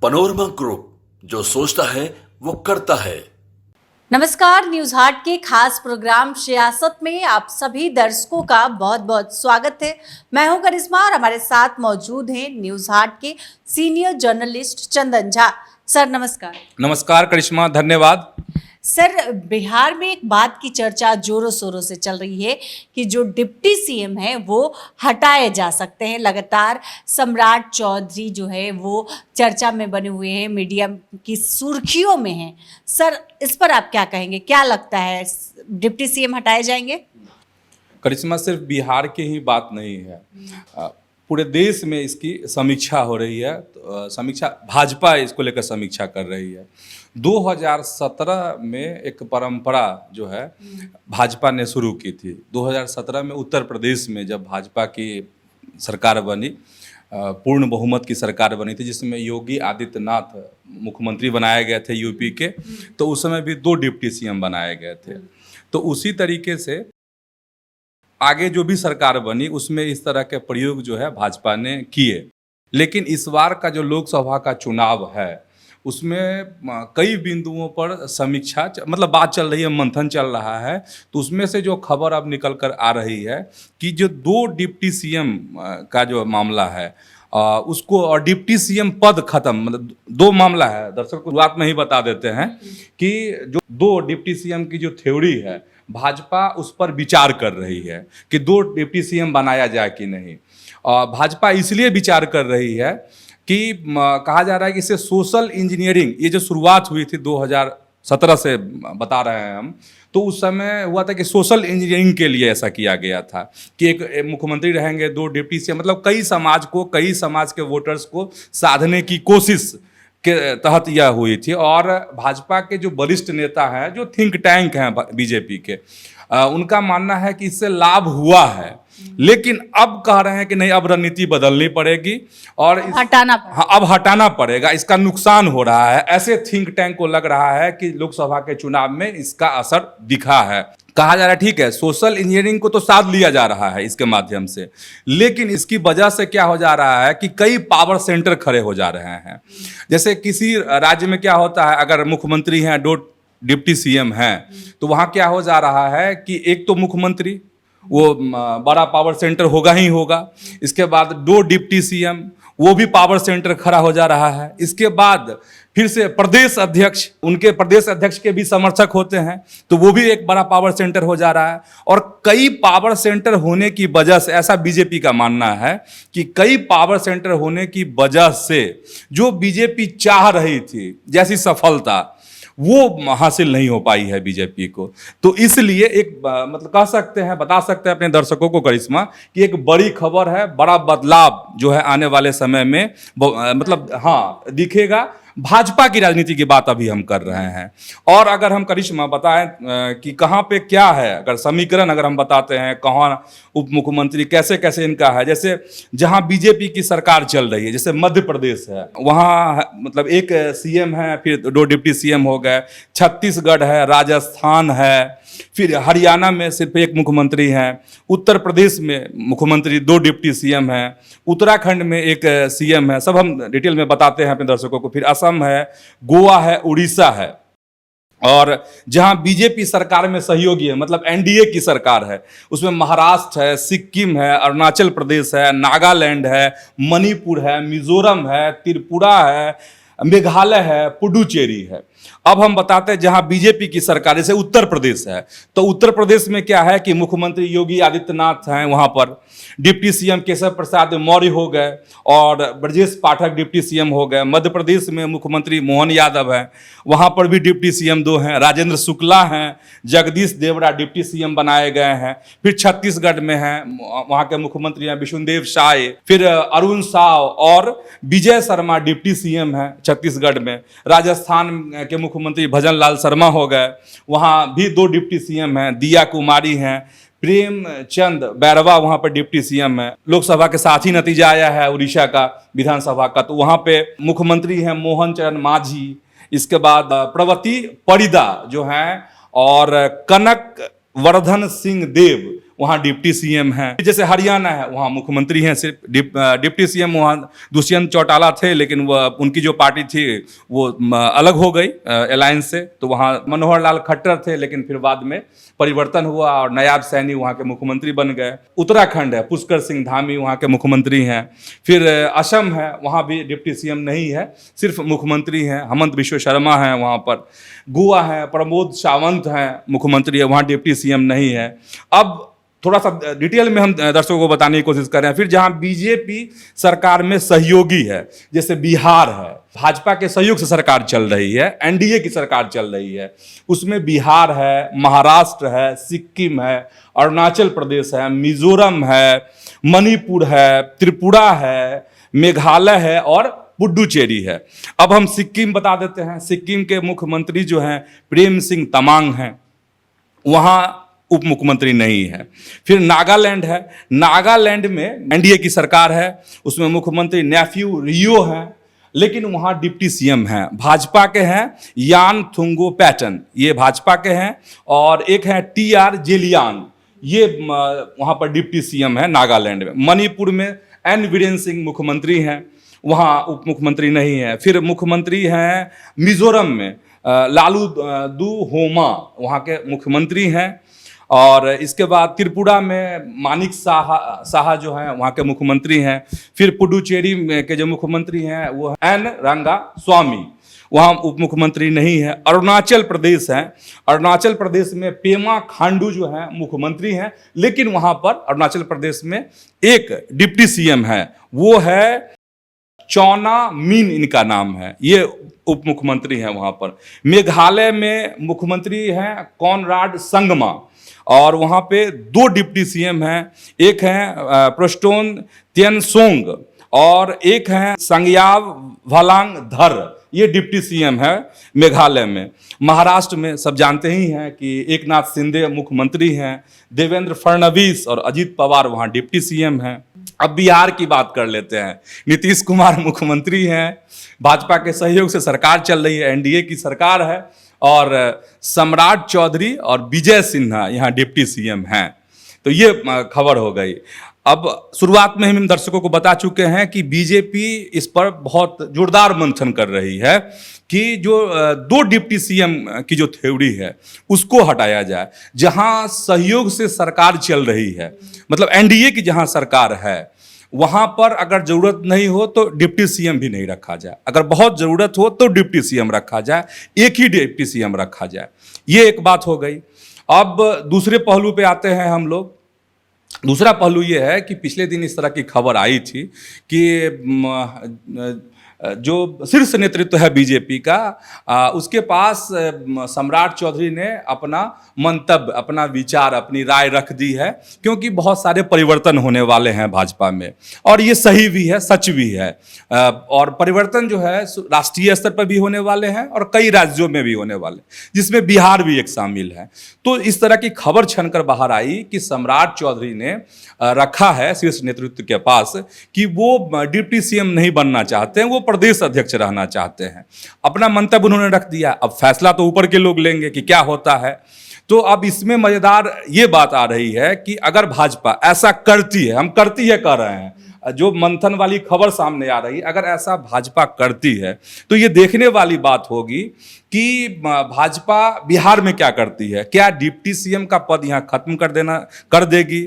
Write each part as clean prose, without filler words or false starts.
Panorama group, जो सोचता है वो करता है। नमस्कार, न्यूज हाट के खास प्रोग्राम सियासत में आप सभी दर्शकों का बहुत बहुत स्वागत है। मैं हूं करिश्मा और हमारे साथ मौजूद हैं न्यूज हाट के senior journalist Chandan Jha. Sir नमस्कार। नमस्कार करिश्मा, धन्यवाद। सर, बिहार में एक बात की चर्चा जोरों शोरों से चल रही है कि जो डिप्टी सीएम हैं वो हटाए जा सकते हैं। लगातार सम्राट चौधरी जो है वो चर्चा में बने हुए हैं, मीडिया की सुर्खियों में हैं। सर, इस पर आप क्या कहेंगे? क्या लगता है, डिप्टी सीएम हटाए जाएंगे? करिश्मा, सिर्फ बिहार की ही बात नहीं है, पूरे देश में इसकी समीक्षा हो रही है। समीक्षा भाजपा इसको लेकर समीक्षा कर रही है। 2017 में एक परंपरा जो है भाजपा ने शुरू की थी। 2017 में उत्तर प्रदेश में जब भाजपा की सरकार बनी, पूर्ण बहुमत की सरकार बनी थी, जिसमें योगी आदित्यनाथ मुख्यमंत्री बनाए गए थे यूपी के, तो उस समय भी 2 डिप्टी सीएम बनाए गए थे। तो उसी तरीके से आगे जो भी सरकार बनी उसमें इस तरह के प्रयोग जो है भाजपा ने किए। लेकिन इस बार का जो लोकसभा का चुनाव है उसमें कई बिंदुओं पर समीक्षा मतलब बात चल रही है, मंथन चल रहा है। तो उसमें से जो खबर अब निकल कर आ रही है कि जो 2 डिप्टी सीएम का जो मामला है उसको, और डिप्टी सीएम पद खत्म, मतलब 2 मामला है। दर्शक को शुरुआत में ही बता देते हैं कि जो 2 डिप्टी सीएम की जो थ्योरी है, भाजपा उस पर विचार कर रही है कि 2 डिप्टी सीएम बनाया जाए कि नहीं। भाजपा इसलिए विचार कर रही है कि कहा जा रहा है कि इससे सोशल इंजीनियरिंग, ये जो शुरुआत हुई थी 2017 से बता रहे हैं हम, तो उस समय हुआ था कि सोशल इंजीनियरिंग के लिए ऐसा किया गया था कि एक मुख्यमंत्री रहेंगे, 2 डिप्टी सीएम, मतलब कई समाज के वोटर्स को साधने की कोशिश के तहत यह हुई थी। और भाजपा के जो वरिष्ठ नेता हैं, जो थिंक टैंक हैं बीजेपी के, उनका मानना है कि इससे लाभ हुआ है। लेकिन अब कह रहे हैं कि नहीं, अब रणनीति बदलनी पड़ेगी और अब हटाना पड़ेगा, इसका नुकसान हो रहा है। ऐसे थिंक टैंक को लग रहा है कि लोकसभा के चुनाव में इसका असर दिखा है। कहा जा रहा है ठीक है, सोशल इंजीनियरिंग को तो साथ लिया जा रहा है इसके माध्यम से, लेकिन इसकी वजह से क्या हो जा रहा है कि कई पावर सेंटर खड़े हो जा रहे हैं। जैसे किसी राज्य में क्या होता है, अगर मुख्यमंत्री हैं, 2 डिप्टी सीएम हैं, तो वहाँ क्या हो जा रहा है कि एक तो मुख्यमंत्री, वो बड़ा पावर सेंटर होगा ही होगा। इसके बाद 2 डिप्टी सीएम, वो भी पावर सेंटर खड़ा हो जा रहा है। इसके बाद फिर से प्रदेश अध्यक्ष, उनके प्रदेश अध्यक्ष के भी समर्थक होते हैं, तो वो भी एक बड़ा पावर सेंटर हो जा रहा है। और कई पावर सेंटर होने की वजह से, ऐसा बीजेपी का मानना है कि कई पावर सेंटर होने की वजह से जो बीजेपी चाह रही थी जैसी सफलता, वो हासिल नहीं हो पाई है बीजेपी को। तो इसलिए एक मतलब कह सकते हैं, बता सकते हैं अपने दर्शकों को करिश्मा, कि एक बड़ी खबर है, बड़ा बदलाव जो है आने वाले समय में मतलब दिखेगा। भाजपा की राजनीति की बात अभी हम कर रहे हैं। और अगर हम करिश्मा बताएं कि कहाँ पे क्या है, अगर समीकरण अगर हम बताते हैं, कहाँ उप मुख्यमंत्री कैसे कैसे इनका है, जैसे जहाँ बीजेपी की सरकार चल रही है, जैसे मध्य प्रदेश है, वहाँ मतलब 1 सीएम है, फिर 2 डिप्टी सीएम हो गए। छत्तीसगढ़ है, राजस्थान है, फिर हरियाणा में सिर्फ 1 मुख्यमंत्री हैं। उत्तर प्रदेश में मुख्यमंत्री 2 डिप्टी सीएम हैं। उत्तराखंड में 1 सीएम है। सब हम डिटेल में बताते हैं अपने दर्शकों को। फिर असम है, गोवा है, उड़ीसा है। और जहां बीजेपी सरकार में सहयोगी है, मतलब एनडीए की सरकार है, उसमें महाराष्ट्र है, सिक्किम है, अरुणाचल प्रदेश है, नागालैंड है, मणिपुर है, मिजोरम है, त्रिपुरा है, मेघालय है, पुडुचेरी है। अब हम बताते हैं जहां बीजेपी की सरकार, जैसे उत्तर प्रदेश है, तो उत्तर प्रदेश में क्या है कि मुख्यमंत्री योगी आदित्यनाथ हैं, वहां पर डिप्टी सीएम केशव प्रसाद मौर्य हो गए और ब्रजेश पाठक डिप्टी सीएम हो गए। मध्य प्रदेश में मुख्यमंत्री मोहन यादव हैं, वहां पर भी डिप्टी सीएम 2 हैं। राजेंद्र शुक्ला हैं, जगदीश देवड़ा डिप्टी सीएम बनाए गए हैं। फिर छत्तीसगढ़ में हैं, वहां के मुख्यमंत्री हैं विष्णुदेव साय। फिर अरुण साव और विजय शर्मा डिप्टी सीएम हैं छत्तीसगढ़ में। राजस्थान के मुख्यमंत्री भजन लाल शर्मा हो गए, वहां भी 2 डिप्टी सीएम हैं। दिया कुमारी हैं, प्रेमचंद बैरवा वहां पर डिप्टी सीएम है। लोकसभा के साथ ही नतीजा आया है उड़ीसा का विधानसभा का, तो वहां पे मुख्यमंत्री हैं मोहन चरण मांझी। इसके बाद प्रवती परिदा जो हैं, और कनक वर्धन सिंह देव वहाँ डिप्टी सीएम हैं। जैसे हरियाणा है, वहाँ मुख्यमंत्री हैं सिर्फ, डिप्टी सीएम वहाँ दुष्यंत चौटाला थे, लेकिन वह उनकी जो पार्टी थी वो अलग हो गई अलायंस से, तो वहाँ मनोहर लाल खट्टर थे, लेकिन फिर बाद में परिवर्तन हुआ और नायाब सैनी वहाँ के मुख्यमंत्री बन गए। उत्तराखंड है, पुष्कर सिंह धामी वहाँ के मुख्यमंत्री हैं। फिर असम है, वहाँ भी डिप्टी सीएम नहीं है, सिर्फ मुख्यमंत्री हैं, हेमंत बिश्व शर्मा हैं वहाँ पर। गोवा है, प्रमोद सावंत हैं मुख्यमंत्री है, वहाँ डिप्टी सीएम नहीं है। अब थोड़ा सा डिटेल में हम दर्शकों को बताने की कोशिश कर रहे हैं। फिर जहां बीजेपी सरकार में सहयोगी है, जैसे बिहार है, भाजपा के सहयोग से सरकार चल रही है, एनडीए की सरकार चल रही है, उसमें बिहार है, महाराष्ट्र है, सिक्किम है, अरुणाचल प्रदेश है, मिजोरम है, मणिपुर है, त्रिपुरा है, मेघालय है और पुडुचेरी है। अब हम सिक्किम बता देते हैं। सिक्किम के मुख्यमंत्री जो हैं प्रेम सिंह तमांग हैं, वहाँ उप मुख्यमंत्री नहीं है। फिर नागालैंड है, नागालैंड में एनडीए की सरकार है, उसमें मुख्यमंत्री नेफ्यू रियो हैं, लेकिन वहाँ डिप्टी सीएम हैं, भाजपा के हैं यान थुंगो पैटर्न, ये भाजपा के हैं, और एक हैं टीआर जेलियान, ये वहाँ पर डिप्टी सीएम है नागालैंड में। मणिपुर में एन बीरेन सिंह मुख्यमंत्री हैं, वहाँ उप मुख्यमंत्री नहीं है। फिर मुख्यमंत्री हैं मिजोरम में लालू दू होमा, वहाँ के मुख्यमंत्री हैं। और इसके बाद त्रिपुरा में मानिक साहा जो हैं वहाँ के मुख्यमंत्री हैं। फिर पुडुचेरी के जो मुख्यमंत्री हैं वो एन रंगा स्वामी, वहाँ उप मुख्यमंत्री नहीं है। अरुणाचल प्रदेश है, अरुणाचल प्रदेश में पेमा खांडू जो हैं मुख्यमंत्री हैं, लेकिन वहाँ पर अरुणाचल प्रदेश में एक डिप्टी सीएम है, वो है चौना मीन, इनका नाम है, ये उप मुख्यमंत्री हैं वहाँ पर। मेघालय में मुख्यमंत्री हैं कॉनराड संगमा, और वहाँ पे 2 डिप्टी सीएम हैं, एक हैं प्रस्टोन तिएनसोंग और एक हैं संगयाव वालांग धर, ये डिप्टी सीएम है मेघालय में। महाराष्ट्र में सब जानते ही हैं कि एक नाथ शिंदे मुख्यमंत्री हैं, देवेंद्र फडणवीस और अजीत पवार वहाँ डिप्टी सीएम हैं। अब बिहार की बात कर लेते हैं। नीतीश कुमार मुख्यमंत्री हैं, भाजपा के सहयोग से सरकार चल रही है, एनडीए की सरकार है, और सम्राट चौधरी और विजय सिन्हा यहाँ डिप्टी सीएम हैं। तो ये खबर हो गई। अब शुरुआत में हम दर्शकों को बता चुके हैं कि बीजेपी इस पर बहुत जोरदार मंथन कर रही है कि जो 2 डिप्टी सीएम की जो थ्योरी है उसको हटाया जाए। जहां सहयोग से सरकार चल रही है, मतलब एनडीए की जहां सरकार है, वहां पर अगर जरूरत नहीं हो तो डिप्टी सीएम भी नहीं रखा जाए, अगर बहुत जरूरत हो तो डिप्टी सीएम रखा जाए, एक ही डिप्टी सीएम रखा जाए। ये एक बात हो गई। अब दूसरे पहलू पे आते हैं हम लोग। दूसरा पहलू ये है कि पिछले दिन इस तरह की खबर आई थी कि जो शीर्ष नेतृत्व है बीजेपी का, उसके पास सम्राट चौधरी ने अपना मंतव्य, अपना विचार, अपनी राय रख दी है, क्योंकि बहुत सारे परिवर्तन होने वाले हैं भाजपा में, और ये सही भी है, सच भी है। और परिवर्तन जो है राष्ट्रीय स्तर पर भी होने वाले हैं और कई राज्यों में भी होने वाले, जिसमें बिहार भी एक शामिल है। तो इस तरह की खबर छनकर बाहर आई कि सम्राट चौधरी ने रखा है शीर्ष नेतृत्व के पास कि वो डिप्टी सीएम नहीं बनना चाहते हैं, वो प्रदेश अध्यक्ष रहना चाहते हैं। अपना मंतव्य उन्होंने रख दिया। अब फैसला तो ऊपर के लोग लेंगे कि क्या होता है। तो अब इसमें मजेदार ये बात आ रही है कि अगर भाजपा ऐसा करती है, हम करती है कह रहे हैं, जो मंथन वाली खबर सामने आ रही है, अगर ऐसा भाजपा करती है तो ये देखने वाली बात होगी कि भाजपा बिहार में क्या करती है। क्या डिप्टी सीएम का पद यहाँ खत्म कर देगी,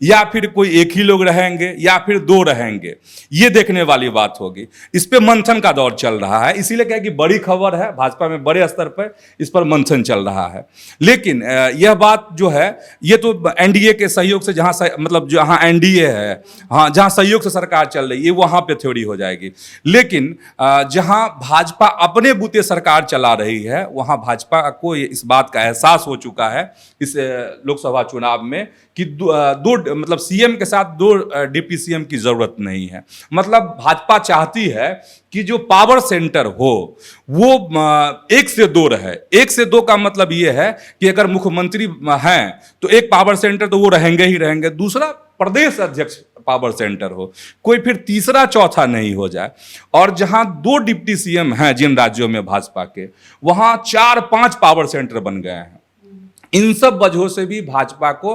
या फिर कोई एक ही लोग रहेंगे, या फिर 2 रहेंगे, ये देखने वाली बात होगी। इस पे मंथन का दौर चल रहा है, इसीलिए क्या कि बड़ी खबर है, भाजपा में बड़े स्तर पर इस पर मंथन चल रहा है। लेकिन यह बात जो है, ये तो एनडीए के सहयोग से, मतलब जहाँ एनडीए है, हाँ, जहाँ सहयोग से सरकार चल रही है, वहाँ पे थ्योरी हो जाएगी। लेकिन जहाँ भाजपा अपने बूते सरकार चला रही है, वहां भाजपा को इस बात का एहसास हो चुका है इस लोकसभा चुनाव में कि 2 मतलब सीएम के साथ 2 डिप्टी सीएम की जरूरत नहीं है। मतलब भाजपा चाहती है कि जो पावर सेंटर हो वो 1 से 2 रहे। 1 से 2 का मतलब ये है कि अगर मुख्यमंत्री हैं तो एक पावर सेंटर तो वो रहेंगे ही रहेंगे, दूसरा प्रदेश अध्यक्ष पावर सेंटर हो, कोई फिर तीसरा चौथा नहीं हो जाए। और जहां 2 डिप्टी सीएम हैं जिन राज्यों में भाजपा के, वहां 4-5 पावर सेंटर बन गए हैं। इन सब वजहों से भी भाजपा को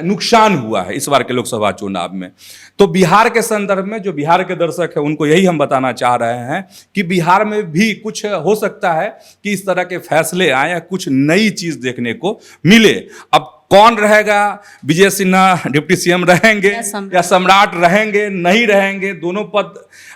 नुकसान हुआ है इस बार के लोकसभा चुनाव में। तो बिहार के संदर्भ में जो बिहार के दर्शक है उनको यही हम बताना चाह रहे हैं कि बिहार में भी कुछ हो सकता है कि इस तरह के फैसले आए या कुछ नई चीज देखने को मिले। अब कौन रहेगा, विजय सिन्हा डिप्टी सीएम रहेंगे या सम्राट रहेंगे, नहीं रहेंगे, दोनों पद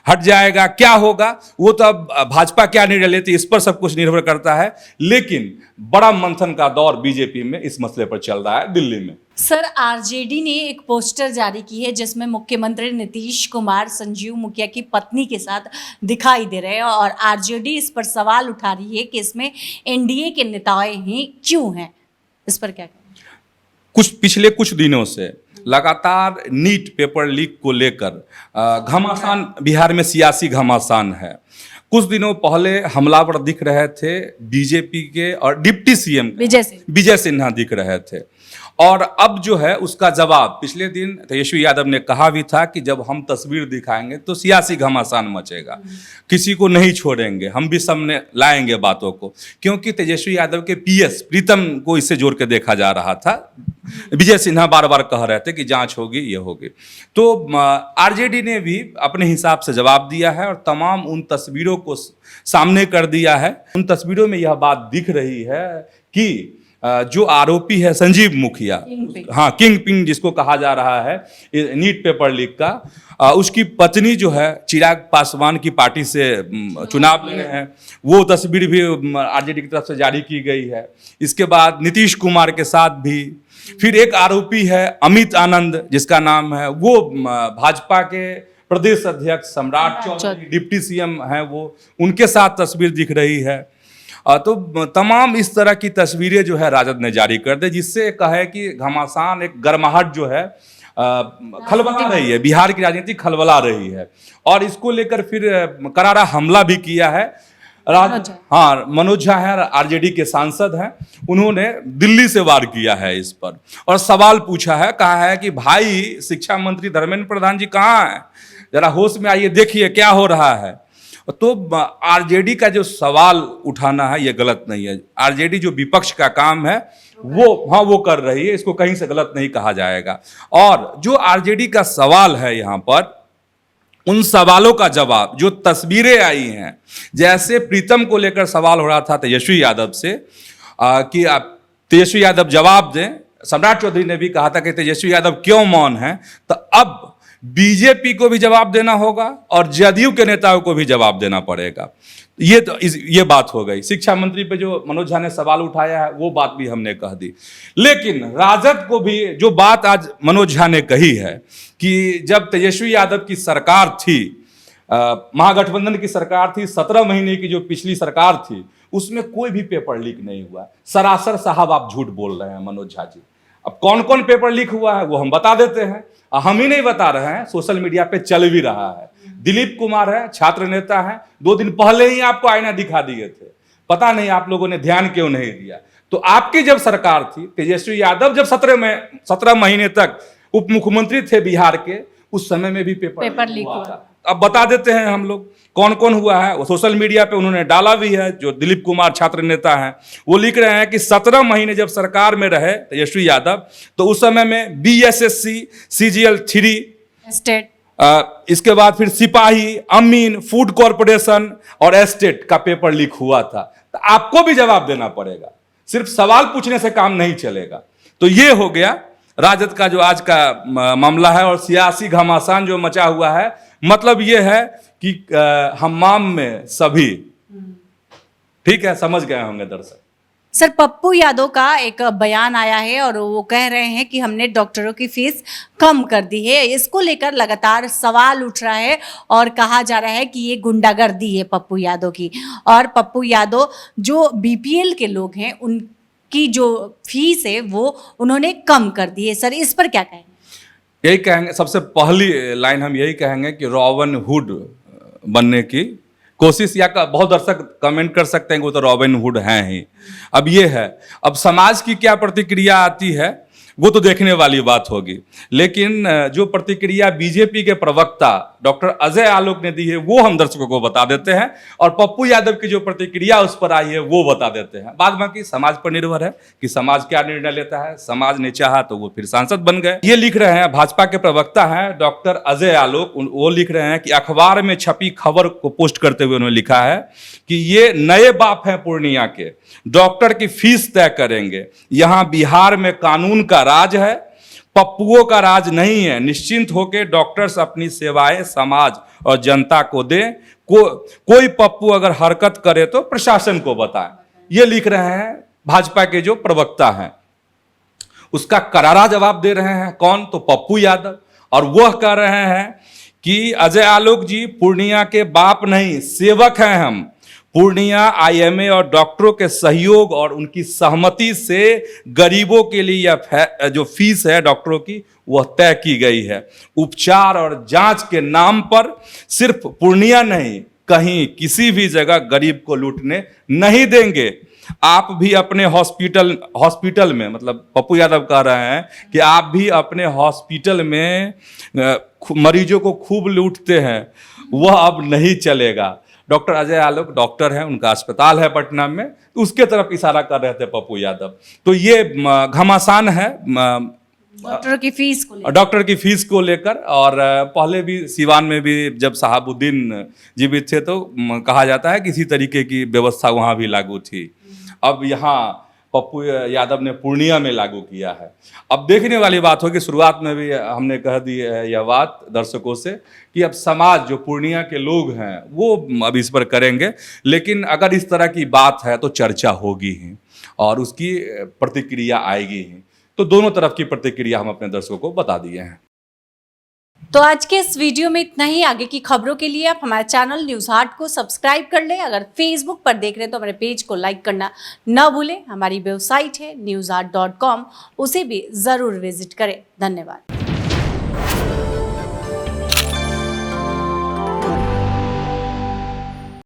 हट जाएगा, क्या होगा वो तो अब भाजपा क्या निर्णय लेती है इस पर सब कुछ निर्भर करता है। लेकिन बड़ा मंथन का दौर बीजेपी में इस मसले पर चल रहा है दिल्ली में। सर, आरजेडी ने एक पोस्टर जारी की है जिसमें मुख्यमंत्री नीतीश कुमार संजीव मुखिया की पत्नी के साथ दिखाई दे रहे हैं और आरजेडी इस पर सवाल उठा रही है कि इसमें एनडीए के नेताएं ही क्यों हैं। इस पर क्या कहें? पिछले कुछ दिनों से लगातार नीट पेपर लीक को लेकर घमासान बिहार में सियासी घमासान है। कुछ दिनों पहले हमलावर दिख रहे थे बीजेपी के और डिप्टी सीएम विजय सिन्हा दिख रहे थे और अब जो है उसका जवाब पिछले दिन तेजस्वी यादव ने कहा भी था कि जब हम तस्वीर दिखाएंगे तो सियासी घमासान मचेगा, किसी को नहीं छोड़ेंगे, हम भी सामने लाएंगे बातों को, क्योंकि तेजस्वी यादव के पीएस प्रीतम को इससे जोड़ के देखा जा रहा था। विजय सिन्हा बार बार कह रहे थे कि जांच होगी, ये होगी। तो आरजेडी ने भी अपने हिसाब से जवाब दिया है और तमाम उन तस्वीरों को सामने कर दिया है। उन तस्वीरों में यह बात दिख रही है कि जो आरोपी है संजीव मुखिया, हाँ किंग पिंग जिसको कहा जा रहा है नीट पेपर लीक का, उसकी पत्नी जो है चिराग पासवान की पार्टी से चुनाव लड़े हैं, वो तस्वीर भी आरजेडी की तरफ से जारी की गई है। इसके बाद नीतीश कुमार के साथ भी, फिर एक आरोपी है अमित आनंद जिसका नाम है, वो भाजपा के प्रदेश अध्यक्ष सम्राट चौधरी डिप्टी सीएम हैं, वो उनके साथ तस्वीर दिख रही है। तो तमाम इस तरह की तस्वीरें जो है राजद ने जारी कर दी, जिससे कहे कि घमासान एक गर्माहट जो है खलबला रही है, बिहार की राजनीति खलबला रही है और इसको लेकर फिर करारा हमला भी किया है। हाँ, मनोज झा है, आरजेडी के सांसद हैं, उन्होंने दिल्ली से वार किया है इस पर और सवाल पूछा है, कहा है कि भाई शिक्षा मंत्री धर्मेंद्र प्रधान जी कहाँ हैं, जरा होश में आइए, देखिए क्या हो रहा है। तो आरजेडी का जो सवाल उठाना है ये गलत नहीं है। आरजेडी जो विपक्ष का काम है वो कर रही है, इसको कहीं से गलत नहीं कहा जाएगा। और जो आरजेडी का सवाल है यहाँ पर, उन सवालों का जवाब जो तस्वीरें आई हैं, जैसे प्रीतम को लेकर सवाल हो रहा था तेजस्वी यादव से कि आप तेजस्वी यादव जवाब दें, सम्राट चौधरी ने भी कहा था कि तेजस्वी यादव क्यों मौन हैं, तो अब बीजेपी को भी जवाब देना होगा और जदयू के नेताओं को भी जवाब देना पड़ेगा। ये बात हो गई। शिक्षा मंत्री पे जो मनोज झा ने सवाल उठाया है वो बात भी हमने कह दी। लेकिन राजद को भी जो बात आज मनोज झा ने कही है कि जब तेजस्वी यादव की सरकार थी, महागठबंधन की सरकार थी, 17 महीने की जो पिछली सरकार थी, उसमें कोई भी पेपर लीक नहीं हुआ। सरासर साहब आप झूठ बोल रहे हैं मनोज झा जी। अब कौन कौन पेपर लीक हुआ है वो हम बता देते हैं, हम ही नहीं बता रहे हैं, सोशल मीडिया पे चल भी रहा है। दिलीप कुमार है, छात्र नेता है, 2 दिन पहले ही आपको आईना दिखा दिए थे, पता नहीं आप लोगों ने ध्यान क्यों नहीं दिया। तो आपकी जब सरकार थी, तेजस्वी यादव जब 17 महीने तक उप मुख्यमंत्री थे बिहार के, उस समय में भी पेपर लीक हुआ था। अब बता देते हैं हम लोग कौन कौन हुआ है। वो सोशल मीडिया पे उन्होंने डाला भी है, जो दिलीप कुमार छात्र नेता हैं वो लिख रहे हैं कि 17 महीने जब सरकार में रहे तेजस्वी यादव, तो उस समय में BSSC, CGL 3 स्टेट, इसके बाद फिर सिपाही, अमीन, फूड कॉरपोरेशन और एस्टेट का पेपर लीक हुआ था। तो आपको भी जवाब देना पड़ेगा, सिर्फ सवाल पूछने से काम नहीं चलेगा। तो ये हो गया राजद का जो आज का मामला है और सियासी घमासान जो मचा हुआ है। मतलब ये है कि हमाम में सभी, ठीक है, समझ गए होंगे दर्शक। सर, पप्पू यादव का एक बयान आया है और वो कह रहे हैं कि हमने डॉक्टरों की फीस कम कर दी है। इसको लेकर लगातार सवाल उठ रहा है और कहा जा रहा है कि ये गुंडागर्दी है पप्पू यादव की, और पप्पू यादव जो BPL के लोग हैं उनकी जो फीस है वो उन्होंने कम कर दी है। सर, इस पर क्या कहेंगे? यही कहेंगे, सबसे पहली लाइन हम यही कहेंगे कि रॉबिन हुड बनने की कोशिश, या बहुत दर्शक कमेंट कर सकते हैं कि वो तो रॉबिन हुड हैं ही। अब ये है, अब समाज की क्या प्रतिक्रिया आती है वो तो देखने वाली बात होगी। लेकिन जो प्रतिक्रिया बीजेपी के प्रवक्ता डॉक्टर अजय आलोक ने दी है वो हम दर्शकों को बता देते हैं, और पप्पू यादव की जो प्रतिक्रिया उस पर आई है वो बता देते हैं। बाद बाकी समाज पर निर्भर है कि समाज क्या निर्णय लेता है। समाज ने चाहा तो वो फिर सांसद बन गए। ये लिख रहे हैं, भाजपा के प्रवक्ता हैं डॉक्टर अजय आलोक, वो लिख रहे हैं कि अखबार में छपी खबर को पोस्ट करते हुए उन्होंने लिखा है कि ये नए बाप हैं पूर्णिया के, डॉक्टर की फीस तय करेंगे। यहां बिहार में कानून का राज है, पप्पुओं का राज नहीं है। निश्चिंत होकर डॉक्टर्स अपनी सेवाएं समाज और जनता को दें। कोई पप्पू अगर हरकत करे तो प्रशासन को बताएं। ये लिख रहे हैं भाजपा के जो प्रवक्ता हैं। उसका करारा जवाब दे रहे हैं कौन? तो पप्पू यादव। और वह कह रहे हैं कि अजय आलोक जी पूर्णिया के बाप नहीं, सेवक हैं हम। पूर्णिया आईएमए और डॉक्टरों के सहयोग और उनकी सहमति से गरीबों के लिए यह जो फीस है डॉक्टरों की वह तय की गई है। उपचार और जांच के नाम पर सिर्फ पूर्णिया नहीं, कहीं किसी भी जगह गरीब को लूटने नहीं देंगे। आप भी अपने हॉस्पिटल में, मतलब पप्पू यादव कह रहे हैं कि आप भी अपने हॉस्पिटल में मरीजों को खूब लूटते हैं, वह अब नहीं चलेगा। डॉक्टर अजय आलोक डॉक्टर हैं, उनका अस्पताल है पटना में, तो उसके तरफ इशारा कर रहे थे पप्पू यादव। तो ये घमासान है डॉक्टर की फीस को लेकर। और पहले भी सीवान में भी जब शहाबुद्दीन जीवित थे तो कहा जाता है कि इसी तरीके की व्यवस्था वहाँ भी लागू थी। अब यहाँ पप्पू यादव ने पूर्णिया में लागू किया है। अब देखने वाली बात होगी, शुरुआत में भी हमने कह दी है यह बात दर्शकों से कि अब समाज जो पूर्णिया के लोग हैं वो अब इस पर करेंगे। लेकिन अगर इस तरह की बात है तो चर्चा होगी ही और उसकी प्रतिक्रिया आएगी ही। तो दोनों तरफ की प्रतिक्रिया हम अपने दर्शकों को बता दिए हैं। तो आज के इस वीडियो में इतना ही। आगे की खबरों के लिए आप हमारे चैनल न्यूज हाट को सब्सक्राइब कर लें। अगर फेसबुक पर देख रहे हैं तो हमारे पेज को लाइक करना ना भूलें। हमारी वेबसाइट है newsart.com, उसे भी जरूर विजिट करें। धन्यवाद।